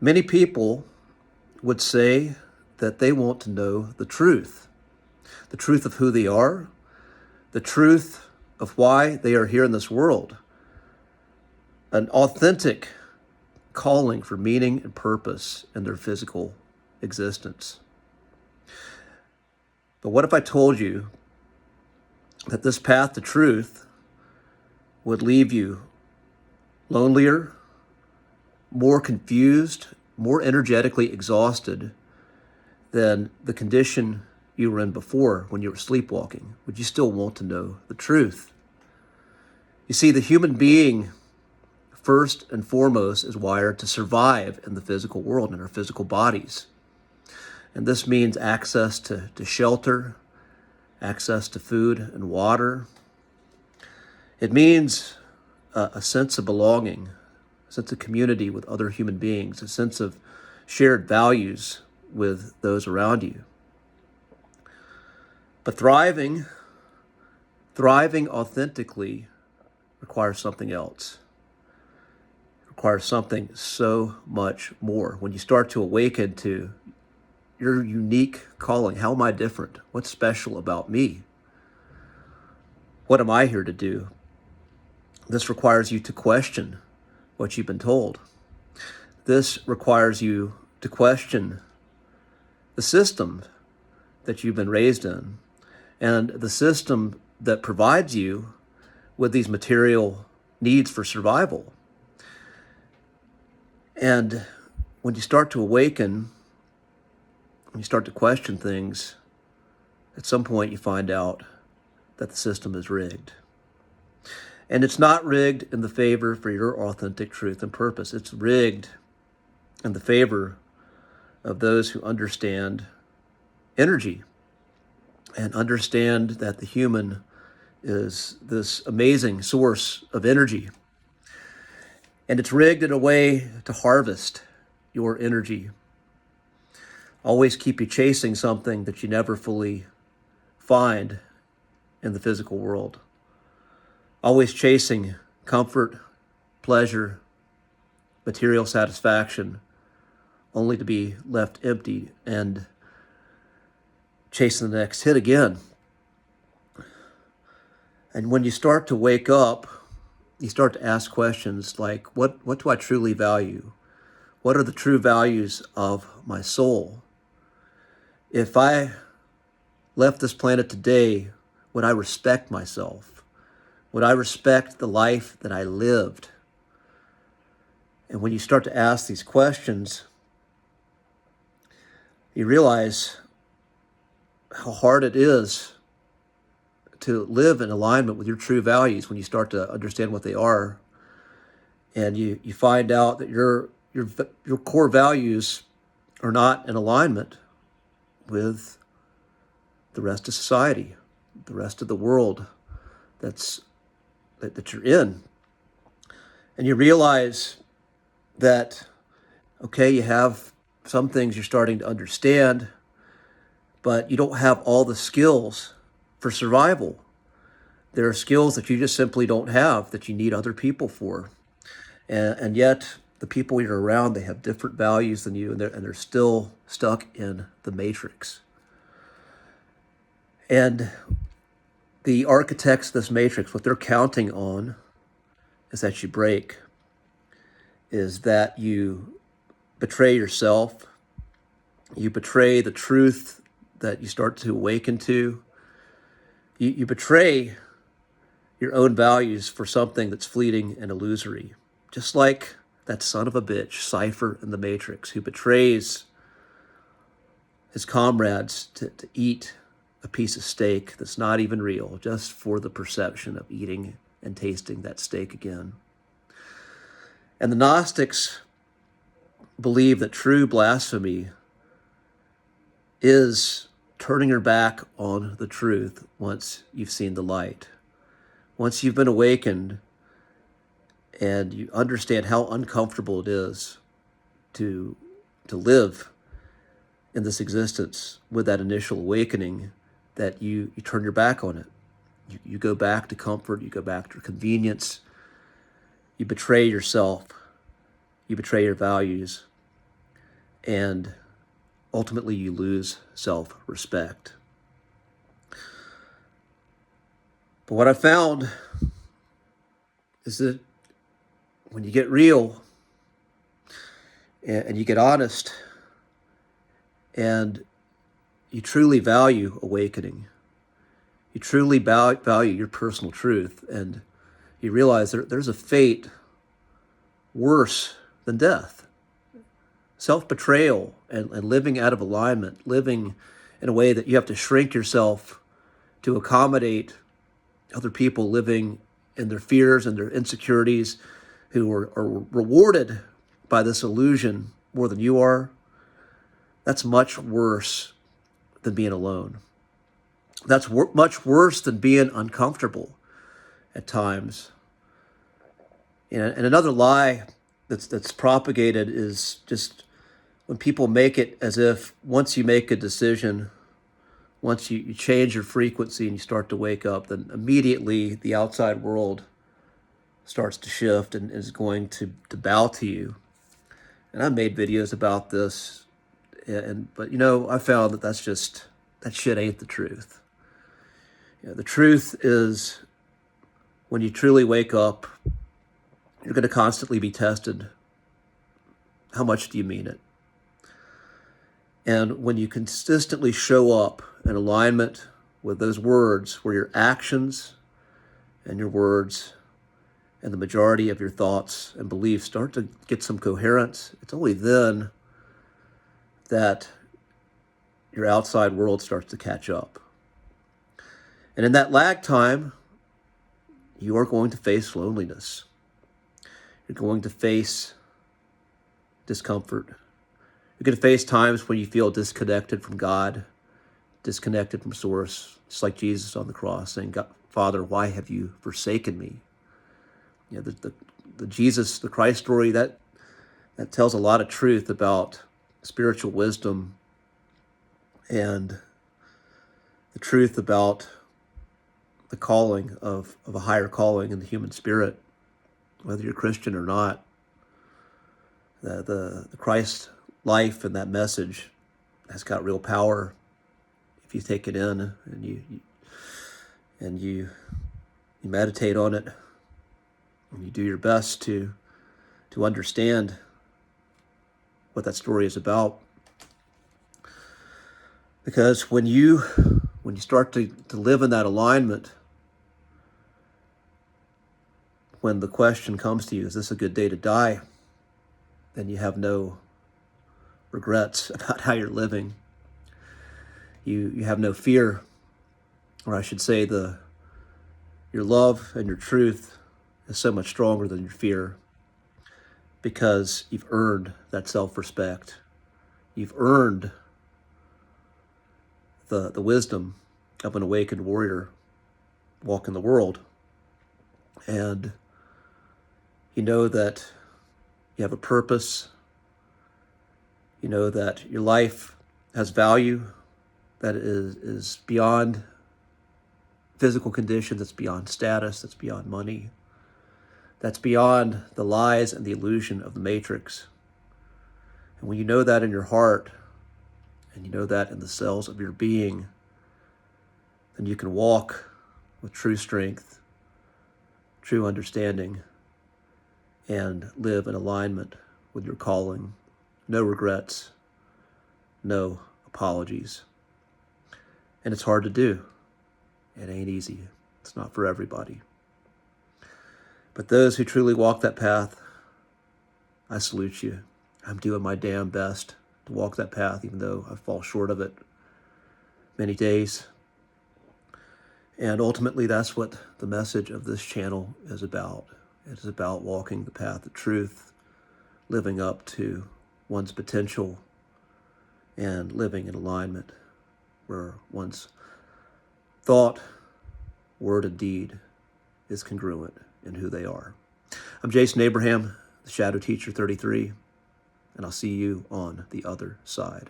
Many people would say that they want to know the truth of who they are, the truth of why they are here in this world, an authentic calling for meaning and purpose in their physical existence. But what if I told you that this path to truth would leave you lonelier, more confused, more energetically exhausted than the condition you were in before when you were sleepwalking? Would you still want to know the truth? You see, the human being, first and foremost, is wired to survive in the physical world, in our physical bodies. And this means access to shelter, access to food and water. It means a sense of belonging, a sense of community with other human beings, a sense of shared values with those around you. But thriving authentically requires something else. It requires something so much more. When you start to awaken to your unique calling, how am I different? What's special about me? What am I here to do? This requires you to question what you've been told. This requires you to question the system that you've been raised in and the system that provides you with these material needs for survival. And when you start to awaken, when you start to question things, at some point you find out that the system is rigged. And it's not rigged in the favor for your authentic truth and purpose. It's rigged in the favor of those who understand energy and understand that the human is this amazing source of energy. And it's rigged in a way to harvest your energy. Always keep you chasing something that you never fully find in the physical world. Always chasing comfort, pleasure, material satisfaction, only to be left empty and chasing the next hit again. And when you start to wake up, you start to ask questions like, what do I truly value? What are the true values of my soul? If I left this planet today, would I respect myself? Would I respect the life that I lived? And when you start to ask these questions, you realize how hard it is to live in alignment with your true values when you start to understand what they are. And you find out that your core values are not in alignment with the rest of society, the rest of the world that you're in. And you realize that, okay, you have some things you're starting to understand, but you don't have all the skills for survival. There are skills that you just simply don't have that you need other people for. And yet the people you're around, they have different values than you, and they're still stuck in the matrix. And the architects of this matrix, what they're counting on is that you break, is that you betray yourself, you betray the truth that you start to awaken to, you betray your own values for something that's fleeting and illusory. Just like that son of a bitch, Cypher in the Matrix, who betrays his comrades to eat a piece of steak that's not even real, just for the perception of eating and tasting that steak again. And the Gnostics believe that true blasphemy is turning your back on the truth once you've seen the light. Once you've been awakened and you understand how uncomfortable it is to live in this existence with that initial awakening, that you turn your back on it. You go back to comfort, you go back to convenience, you betray yourself, you betray your values, and ultimately you lose self-respect. But what I found is that when you get real and you get honest and you truly value awakening, you truly value your personal truth, and you realize there's a fate worse than death. Self-betrayal and living out of alignment, living in a way that you have to shrink yourself to accommodate other people living in their fears and their insecurities, who are rewarded by this illusion more than you are. That's much worse than being alone. That's much worse than being uncomfortable at times. And another lie that's propagated is just when people make it as if once you make a decision, once you change your frequency and you start to wake up, then immediately the outside world starts to shift and is going to bow to you. And I've made videos about this, but I found that shit ain't the truth. The truth is, when you truly wake up, you're going to constantly be tested. How much do you mean it? And when you consistently show up in alignment with those words, where your actions and your words and the majority of your thoughts and beliefs start to get some coherence, it's only then that your outside world starts to catch up. And in that lag time, you are going to face loneliness. You're going to face discomfort. You're going to face times when you feel disconnected from God, disconnected from Source, just like Jesus on the cross saying, Father, why have you forsaken me? The Jesus, the Christ story, that tells a lot of truth about spiritual wisdom and the truth about the calling of a higher calling in the human spirit, whether you're Christian or not. The Christ life and that message has got real power if you take it in and you meditate on it, and you do your best to understand what that story is about. Because when you start to live in that alignment, when the question comes to you, is this a good day to die? Then you have no regrets about how you're living. You have no fear, or I should say your love and your truth is so much stronger than your fear, because you've earned that self-respect. You've earned the wisdom of an awakened warrior walking the world. And you know that you have a purpose. You know that your life has value that is beyond physical condition, that's beyond status, that's beyond money, that's beyond the lies and the illusion of the matrix. And when you know that in your heart, and you know that in the cells of your being, then you can walk with true strength, true understanding, and live in alignment with your calling. No regrets, no apologies. And it's hard to do. It ain't easy. It's not for everybody. But those who truly walk that path, I salute you. I'm doing my damn best to walk that path, even though I fall short of it many days. And ultimately, that's what the message of this channel is about. It is about walking the path of truth, living up to one's potential, and living in alignment where one's thought, word, and deed is congruent in who they are. I'm Jason Abraham, the Shadow Teacher 33, and I'll see you on the other side.